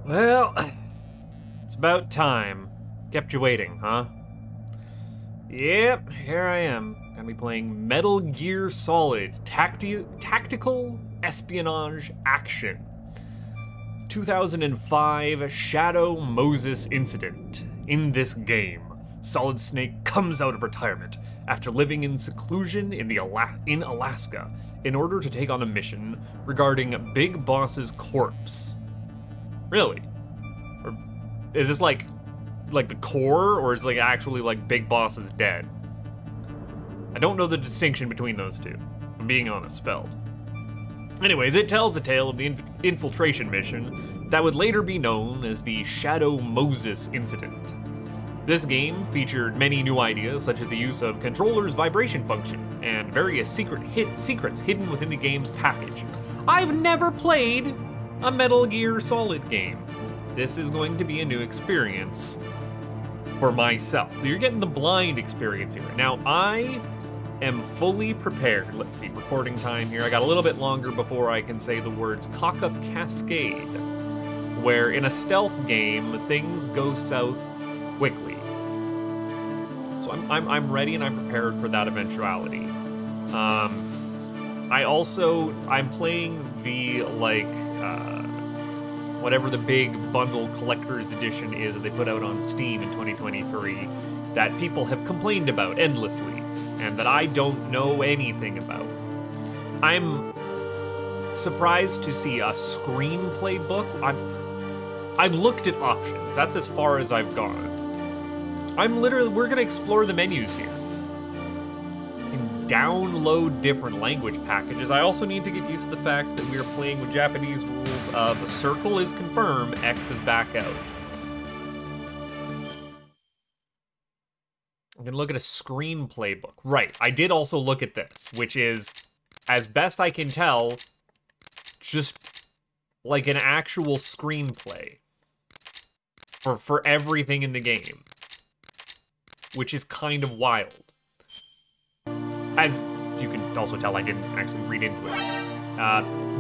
Well, it's about time. Kept you waiting, huh? Yep, here I am. Gonna be playing Metal Gear Solid Tactical Espionage Action. 2005 Shadow Moses Incident. In this game, Solid Snake comes out of retirement after living in seclusion in Alaska in order to take on a mission regarding Big Boss's corpse. Really? Or is this like the core, or is it like actually like Big Boss is dead? I don't know the distinction between those two, if I'm being honest, spelled. Anyways, it tells the tale of the infiltration mission that would later be known as the Shadow Moses Incident. This game featured many new ideas, such as the use of controller's vibration function and various secrets hidden within the game's package. I've never played a Metal Gear Solid game. This is going to be a new experience for myself. So you're getting the blind experience here. Now, I am fully prepared. Let's see, recording time here. I got a little bit longer before I can say the words cock-up cascade, where in a stealth game, things go south quickly. So I'm ready and I'm prepared for that eventuality. I'm playing the, whatever the big bundle collector's edition is that they put out on Steam in 2023 that people have complained about endlessly and that I don't know anything about. I'm surprised to see a screenplay book. I've looked at options. That's as far as I've gone. We're gonna explore the menus here. Download different language packages. I also need to get used to the fact that we are playing with Japanese rules of a circle is confirm, X is back out. I'm gonna look at a screenplay book. Right, I did also look at this, which is, as best I can tell, just like an actual screenplay for everything in the game, which is kind of wild. As you can also tell, I didn't actually read into it.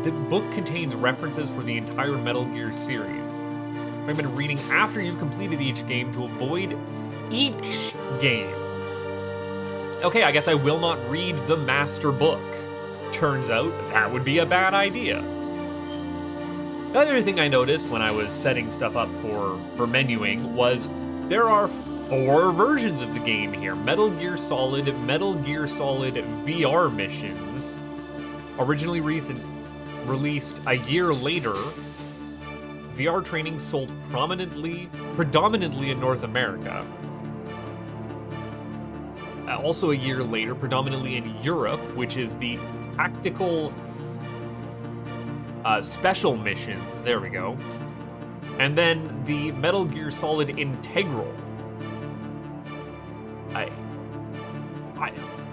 The book contains references for the entire Metal Gear series. I've been reading after you've completed each game to avoid each game. Okay, I guess I will not read the master book. Turns out that would be a bad idea. The other thing I noticed when I was setting stuff up for menuing was there are 4 versions of the game here. Metal Gear Solid VR missions. Originally released a year later, VR training sold predominantly in North America. Also a year later, predominantly in Europe, which is the tactical special missions. There we go. And then the Metal Gear Solid Integral.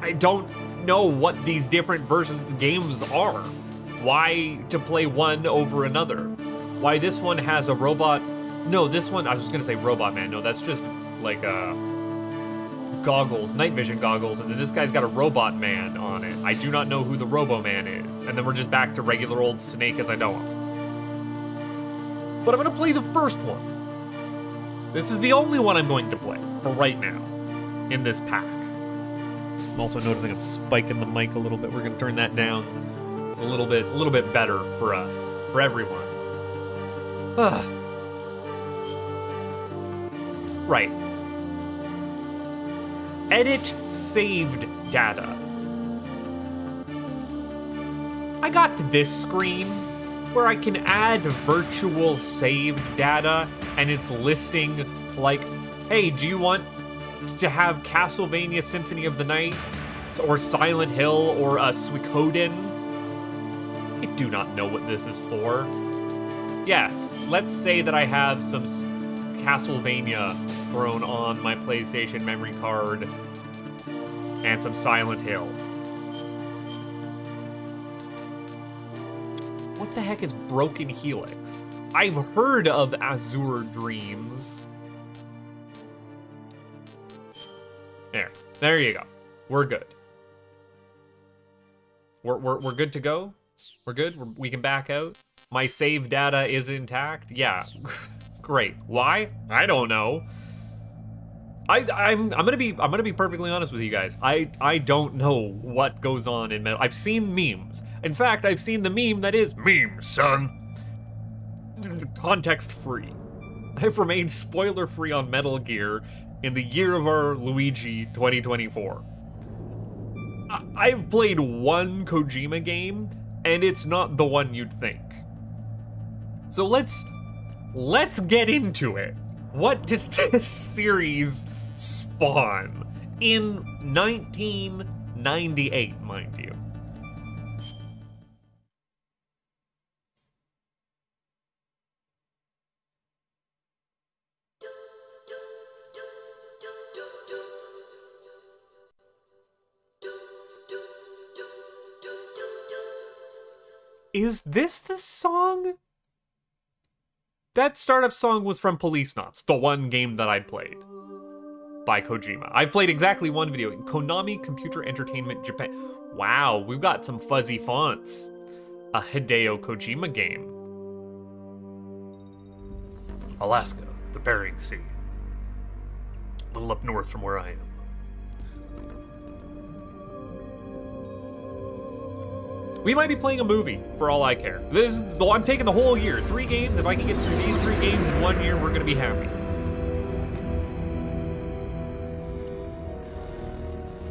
I don't know what these different versions of the games are. Why to play one over another? Why this one has a robot? No, this one, I was gonna say Robot Man. No, that's just like goggles, night vision goggles, and then this guy's got a Robot Man on it. I do not know who the Robo-Man is. And then we're just back to regular old Snake as I know him. But I'm gonna play the first one. This is the only one I'm going to play for right now in this pack. I'm also noticing I'm spiking the mic a little bit. We're gonna turn that down. It's a little bit better for us, for everyone. Right. Edit saved data. I got to this screen where I can add virtual saved data, and it's listing like, hey, do you want to have Castlevania Symphony of the Nights, or Silent Hill, or Suikoden? I do not know what this is for. Yes, let's say that I have some Castlevania thrown on my PlayStation memory card, and some Silent Hill. What the heck is Broken Helix? I've heard of Azure Dreams. There you go. We're good. We're good to go. We're good. We can back out. My save data is intact? Yeah. Great. Why? I don't know. I'm gonna be perfectly honest with you guys. I don't know what goes on in Metal. I've seen memes. In fact, I've seen the meme that is meme, son. Context free. I've remained spoiler free on Metal Gear in the year of our Luigi 2024. I've played one Kojima game, and it's not the one you'd think. So let's get into it. What did this series spawn in 1998, mind you? Is this the song? That startup song was from Police Knots, the one game that I'd played by Kojima. I've played exactly one video, Konami Computer Entertainment Japan. Wow, we've got some fuzzy fonts. A Hideo Kojima game. Alaska, the Bering Sea. A little up north from where I am. We might be playing a movie, for all I care. I'm taking the whole year. 3 games. If I can get through these 3 games in 1 year, we're gonna be happy.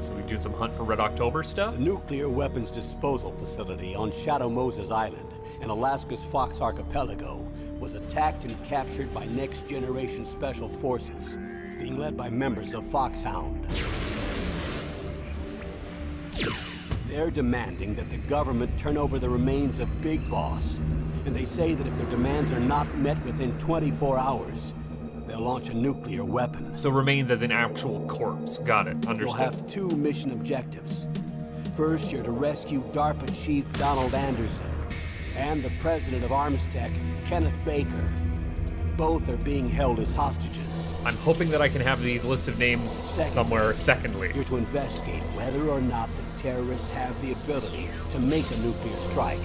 So we doing some Hunt for Red October stuff? The nuclear weapons disposal facility on Shadow Moses Island in Alaska's Fox Archipelago was attacked and captured by Next Generation Special Forces, being led by members of Foxhound. They're demanding that the government turn over the remains of Big Boss. And they say that if their demands are not met within 24 hours, they'll launch a nuclear weapon. So remains as an actual corpse. Got it. Understood. We'll have 2 mission objectives. First, you're to rescue DARPA Chief Donald Anderson and the president of Armstech, Kenneth Baker. Both are being held as hostages. I'm hoping that I can have these list of names somewhere secondly. You're to investigate whether or not the terrorists have the ability to make a nuclear strike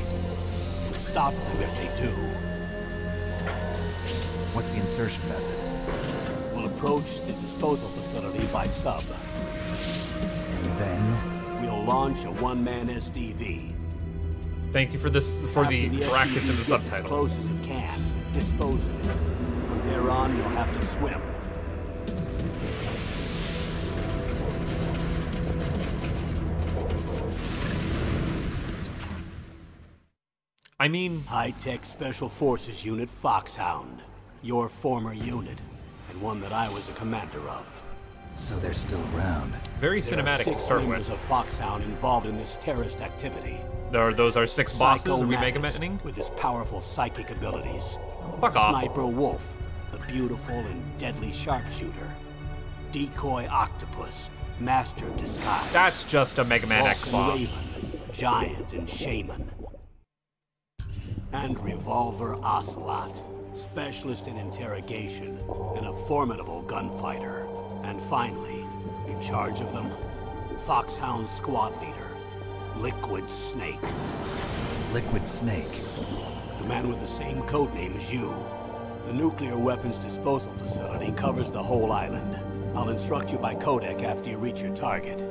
and stop them if they do. What's the insertion method? We'll approach the disposal facility by sub. And then? We'll launch a 1-man SDV. Thank you for this, for the brackets and the subtitles. As close as it can, dispose of it. From there on, you'll have to swim. I mean... High-tech Special Forces Unit Foxhound. Your former unit, and one that I was a commander of. So they're still around. Very cinematic to start with. There are 6 members of Foxhound involved in this terrorist activity. Those are 6 bosses? Are we mega mentioning? With his powerful psychic abilities. Fuck off. Sniper Wolf, the beautiful and deadly sharpshooter. Decoy Octopus, master of disguise. That's just a Mega Man X boss. Raven, giant and shaman. And Revolver Ocelot, specialist in interrogation and a formidable gunfighter. And finally, in charge of them, Foxhound's squad leader, Liquid Snake. Liquid Snake? The man with the same codename as you. The nuclear weapons disposal facility covers the whole island. I'll instruct you by codec after you reach your target.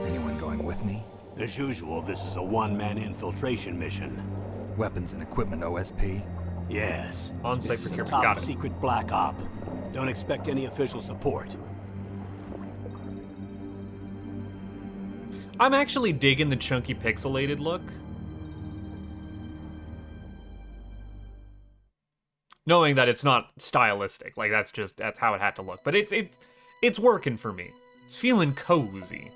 Anyone going with me? As usual, this is a 1-man infiltration mission. Weapons and equipment OSP? Yes. On-site This is a procurement. Got it. top-secret black op. Don't expect any official support. I'm actually digging the chunky pixelated look. Knowing that it's not stylistic, like that's how it had to look. But it's working for me. It's feeling cozy.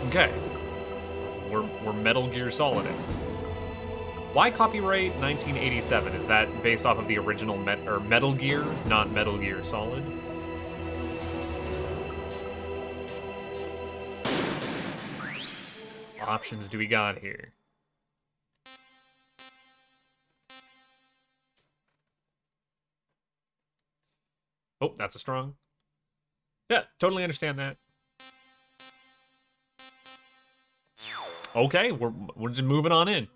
Okay. We're Metal Gear Solid in. Why copyright 1987? Is that based off of the original Metal Gear, not Metal Gear Solid? What options do we got here? Oh, that's a strong. Yeah, totally understand that. Okay, we're just moving on in.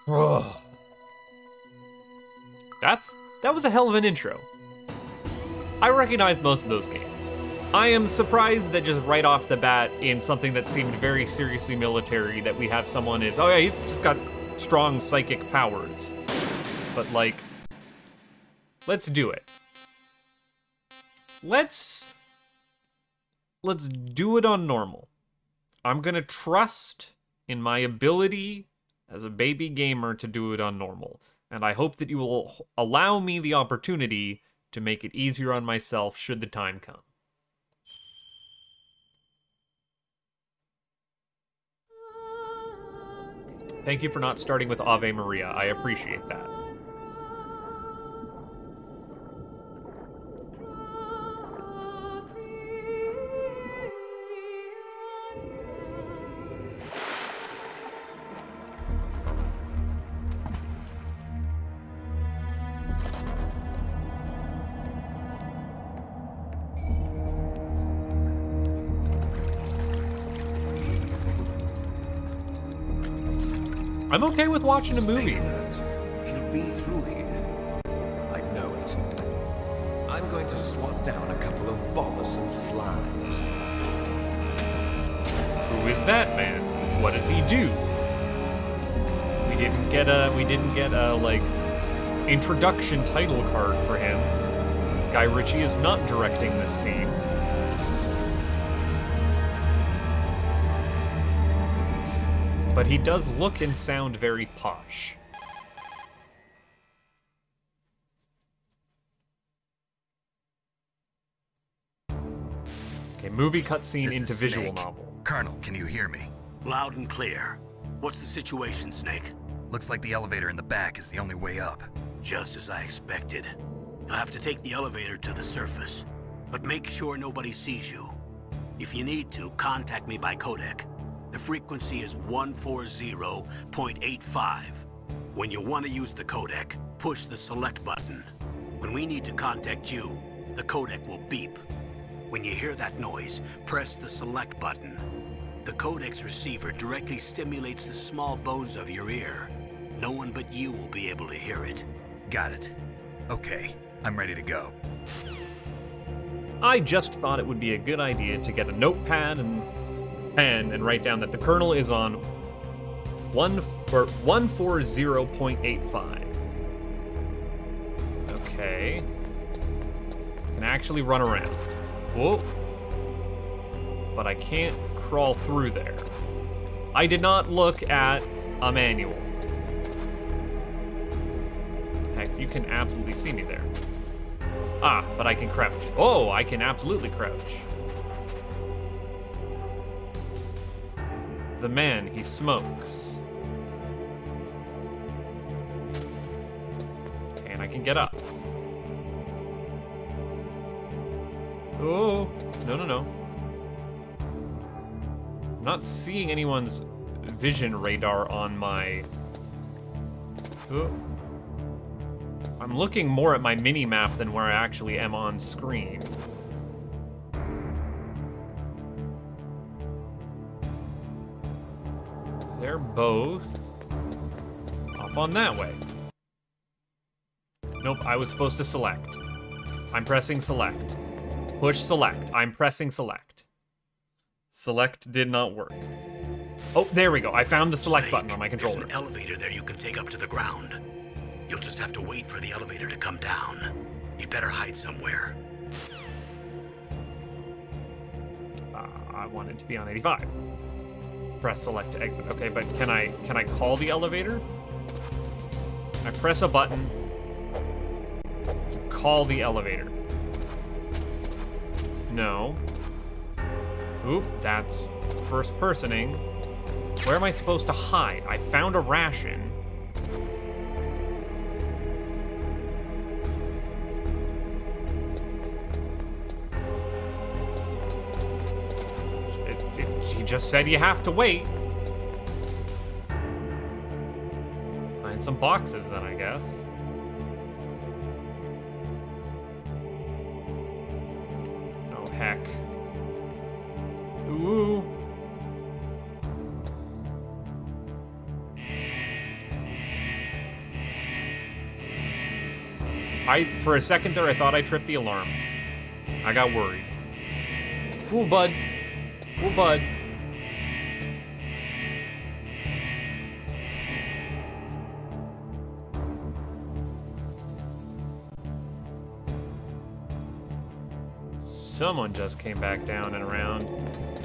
Ugh. That was a hell of an intro. I recognize most of those games. I am surprised that just right off the bat, in something that seemed very seriously military, that we have someone is, oh yeah, he's just got strong psychic powers. But like, let's do it. Let's do it on normal. I'm gonna trust in my ability as a baby gamer to do it on normal. And I hope that you will allow me the opportunity to make it easier on myself should the time come. Thank you for not starting with Ave Maria. I appreciate that. I'm okay with watching a movie. He'll be through here. I know it. I'm going to swat down a couple of bothersome flies. Who is that man? What does he do? We didn't get a like introduction title card for him. Guy Ritchie is not directing this scene. But he does look and sound very posh. Okay, movie cutscene into visual novel. Colonel, can you hear me? Loud and clear. What's the situation, Snake? Looks like the elevator in the back is the only way up. Just as I expected. You'll have to take the elevator to the surface. But make sure nobody sees you. If you need to, contact me by codec. The frequency is 140.85. When you want to use the codec, push the select button. When we need to contact you, the codec will beep. When you hear that noise, press the select button. The codec's receiver directly stimulates the small bones of your ear. No one but you will be able to hear it. Got it. Okay, I'm ready to go. I just thought it would be a good idea to get a notepad and pen and write down that the kernel is on 140.85. Okay. Can actually run around. Whoa. But I can't crawl through there. I did not look at a manual. Heck, you can absolutely see me there. Ah, but I can crouch. Oh, I can absolutely crouch. The man, he smokes. And I can get up. Oh, no. I'm not seeing anyone's vision radar on my... Oh. I'm looking more at my mini-map than where I actually am on screen. They're both up on that way. Nope, I was supposed to select. I'm pressing select. Push select. I'm pressing select. Select did not work. Oh, there we go. I found the select button on my controller. There's an elevator there you can take up to the ground. You'll just have to wait for the elevator to come down. You better hide somewhere. I want it to be on 85. Press select to exit. Okay, but can I call the elevator? I press a button to call the elevator. No. Oop, that's first personing. Where am I supposed to hide? I found a ration. He just said you have to wait. Find some boxes then, I guess. Oh, heck. Ooh. For a second there, I thought I tripped the alarm. I got worried. Cool, bud. Cool, bud. Someone just came back down and around.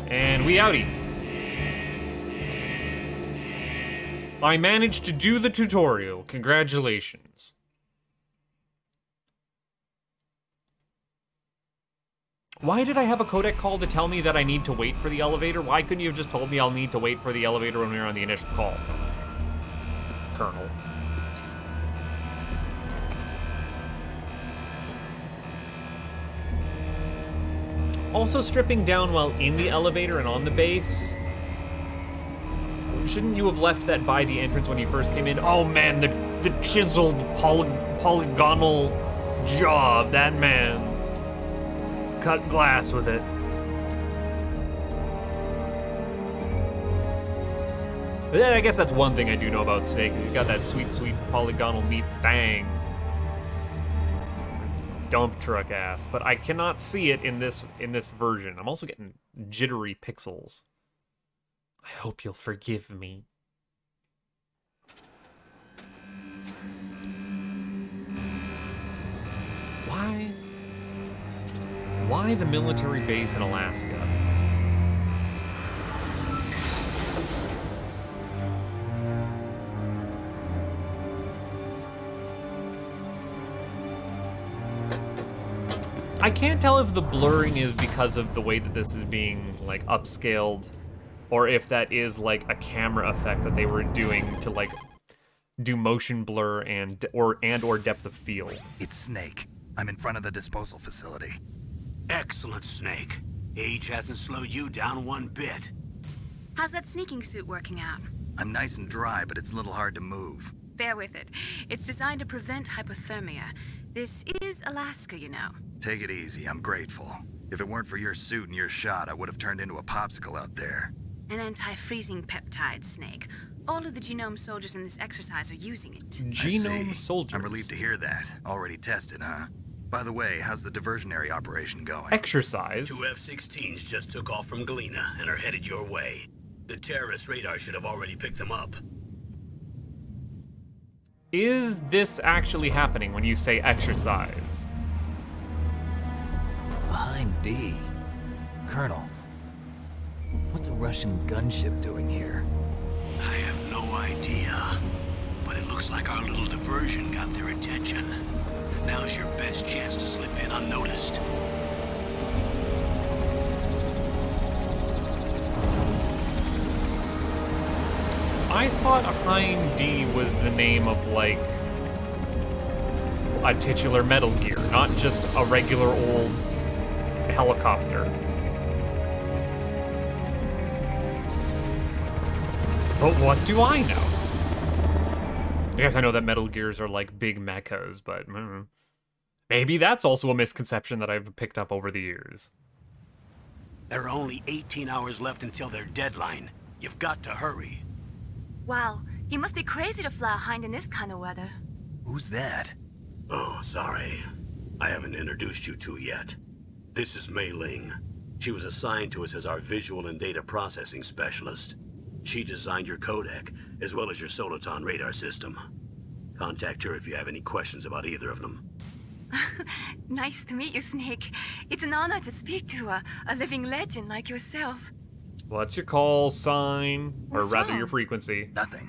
And we outie. I managed to do the tutorial. Congratulations. Why did I have a codec call to tell me that I need to wait for the elevator? Why couldn't you have just told me I'll need to wait for the elevator when we were on the initial call? Colonel. Also, stripping down while in the elevator and on the base. Shouldn't you have left that by the entrance when you first came in? Oh man, the chiseled polygonal jaw of that man. Cut glass with it. But then I guess that's one thing I do know about Snake, is he's got that sweet, sweet polygonal meat bang. Dump truck ass. But I cannot see it in this version. I'm also getting jittery pixels. I hope you'll forgive me. Why the military base in Alaska? I can't tell if the blurring is because of the way that this is being, like, upscaled, or if that is, like, a camera effect that they were doing to, like, do motion blur and or depth of field. It's Snake. I'm in front of the disposal facility. Excellent, Snake. Age hasn't slowed you down one bit. How's that sneaking suit working out? I'm nice and dry, but it's a little hard to move. Bear with it. It's designed to prevent hypothermia. This is Alaska, you know. Take it easy, I'm grateful. If it weren't for your suit and your shot, I would have turned into a popsicle out there. An anti-freezing peptide, Snake. All of the genome soldiers in this exercise are using it. Genome soldiers. I'm relieved to hear that. Already tested, huh? By the way, how's the diversionary operation going? Exercise? 2 F-16s just took off from Galena and are headed your way. The terrorist radar should have already picked them up. Is this actually happening when you say exercise? Behind D. Colonel, what's a Russian gunship doing here? I have no idea, but it looks like our little diversion got their attention. Now's your best chance to slip in unnoticed. I thought Hind D was the name of, like, a titular Metal Gear, not just a regular old helicopter. But what do I know? I guess I know that Metal Gears are like big mechas, but maybe that's also a misconception that I've picked up over the years. There are only 18 hours left until their deadline. You've got to hurry. Wow, you must be crazy to fly a Hind in this kind of weather. Who's that? Oh, sorry. I haven't introduced you to yet. This is Mei Ling. She was assigned to us as our visual and data processing specialist. She designed your codec, as well as your Soliton radar system. Contact her if you have any questions about either of them. Nice to meet you, Snake. It's an honor to speak to a living legend like yourself. What's your call sign? What's or rather wrong? your frequency? Nothing.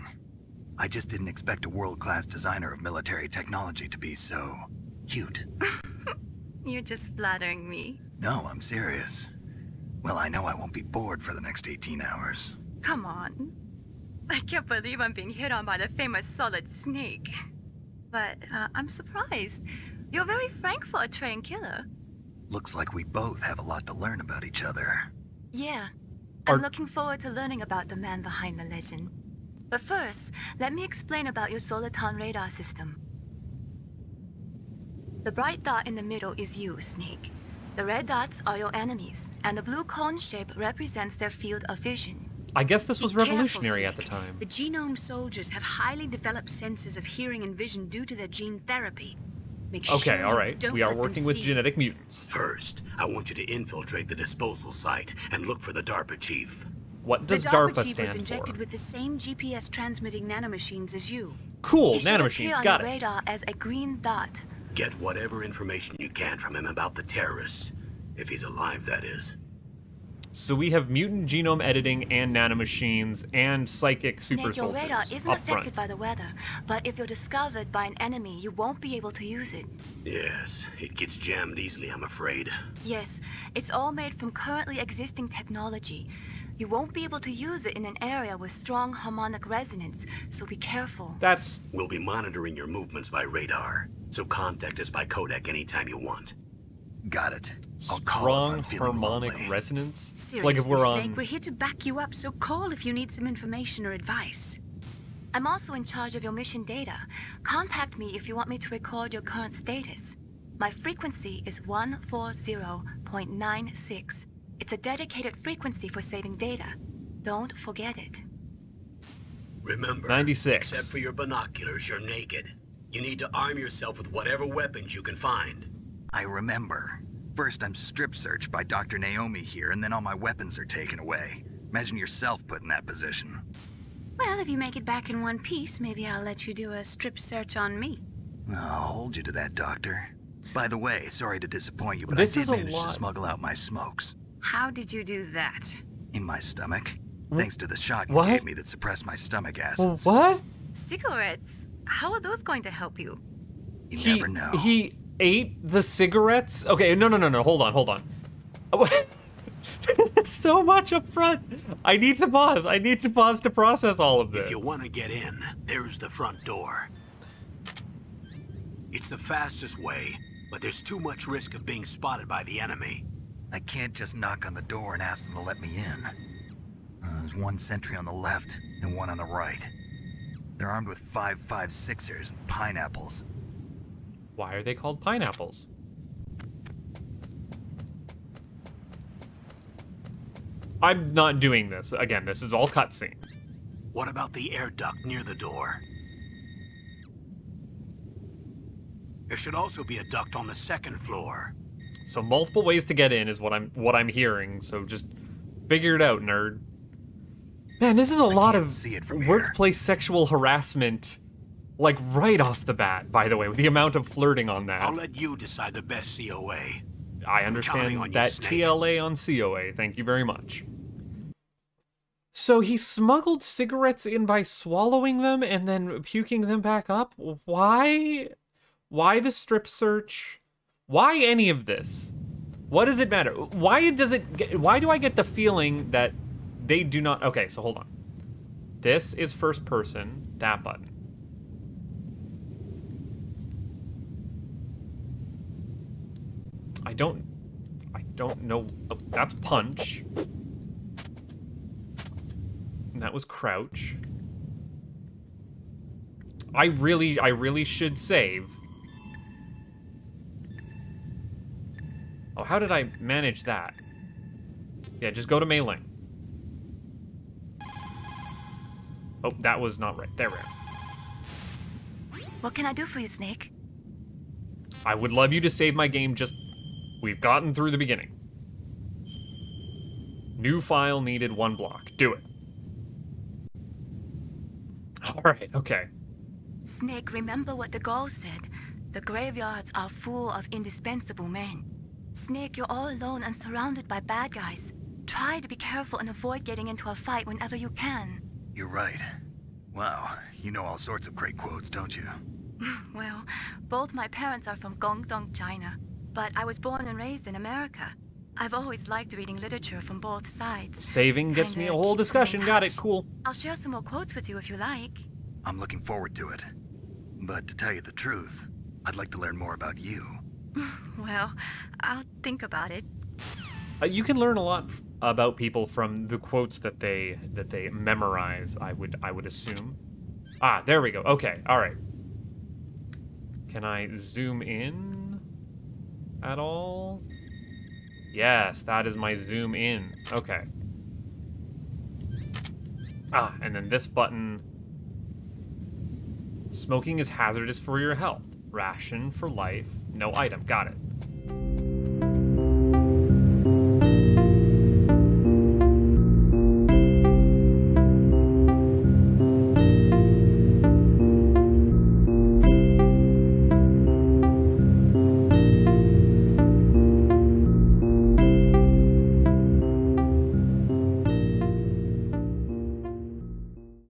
I just didn't expect a world-class designer of military technology to be so cute. You're just flattering me. No, I'm serious. Well, I know I won't be bored for the next 18 hours. Come on. I can't believe I'm being hit on by the famous Solid Snake. But I'm surprised. You're very frank for a trained killer. Looks like we both have a lot to learn about each other. Yeah. I'm looking forward to learning about the man behind the legend. But first, let me explain about your Soliton radar system. The bright dot in the middle is you, Snake. The red dots are your enemies, and the blue cone shape represents their field of vision. I guess this was Be careful, revolutionary at Snake. the time. The genome soldiers have highly developed senses of hearing and vision due to their gene therapy. Make sure Okay, all you right. don't We are let them working with see genetic mutants. First, I want you to infiltrate the disposal site and look for the DARPA chief. What does the DARPA DARPA chief was stand injected for? with the same GPS transmitting nanomachines as you. Cool, He should nanomachines, appear got on the it. radar as a green dot. Get whatever information you can from him about the terrorists. If he's alive, that is. So we have mutant genome editing and nanomachines and psychic super Snake, your soldiers radar isn't up affected front. by the weather, but if you're discovered by an enemy, you won't be able to use it. Yes, it gets jammed easily, I'm afraid. Yes, it's all made from currently existing technology. You won't be able to use it in an area with strong harmonic resonance, so be careful. That's We'll be monitoring your movements by radar, so contact us by codec anytime you want. Got it. I'll call if strong I'm feeling harmonic lonely. resonance. It's Seriously, like if we're Snake, on. we're here to back you up, so call if you need some information or advice. I'm also in charge of your mission data. Contact me if you want me to record your current status. My frequency is 140.96. It's a dedicated frequency for saving data. Don't forget it. Remember, 96. except for your binoculars, you're naked. You need to arm yourself with whatever weapons you can find. I remember. First, I'm strip searched by Dr. Naomi here, and then all my weapons are taken away. Imagine yourself put in that position. Well, if you make it back in one piece, maybe I'll let you do a strip search on me. I'll hold you to that, Doctor. By the way, sorry to disappoint you, but This I is did a manage lot. to smuggle out my smokes. How did you do that? In my stomach. Thanks to the shot you What? gave me that suppressed my stomach acids. What? Cigarettes? How are those going to help you? You never know. He ate the cigarettes? Okay, no, hold on. So much up front. I need to pause to process all of this. If you want to get in, there's the front door. It's the fastest way, but there's too much risk of being spotted by the enemy. I can't just knock on the door and ask them to let me in. There's one sentry on the left and one on the right. They're armed with 5.56ers and pineapples. Why are they called pineapples? I'm not doing this. Again, this is all cutscene. What about the air duct near the door? There should also be a duct on the second floor. So multiple ways to get in is what I'm hearing. So just figure it out, nerd. Man, this is a lot can't of see it from here. workplace sexual harassment, like right off the bat. By the way, with the amount of flirting on that. I'll let you decide the best COA. I counting understand on you, that Snake. TLA on COA. Thank you very much. So he smuggled cigarettes in by swallowing them and then puking them back up? Why? Why the strip search? Why any of this? What does it matter? Why do I get the feeling that they do not... Okay, so hold on. This is first person, that button. I don't know. Oh, that's punch. And that was crouch. I really should save. Oh, how did I manage that? Yeah, just go to melee. Oh, that was not right. There we are. What can I do for you, Snake? I would love you to save my game, just... We've gotten through the beginning. New file needed, 1 block. Do it. Alright, okay. Snake, remember what the Gaul said. The graveyards are full of indispensable men. Snake, you're all alone and surrounded by bad guys. Try to be careful and avoid getting into a fight whenever you can. You're right. Wow, you know all sorts of great quotes, don't you? Well, both my parents are from Guangdong, China, but I was born and raised in America. I've always liked reading literature from both sides. Saving gets me a Kinda whole keeps me in discussion. Got it, touch. cool. I'll share some more quotes with you if you like. I'm looking forward to it. But to tell you the truth, I'd like to learn more about you. Well, I'll think about it. You can learn a lot about people from the quotes that they memorize, I would assume. Ah, there we go. Okay, all right. Can I zoom in at all? Yes, that is my zoom in. Okay. Ah, and then this button. Smoking is hazardous for your health. Ration for life. No item. Got it.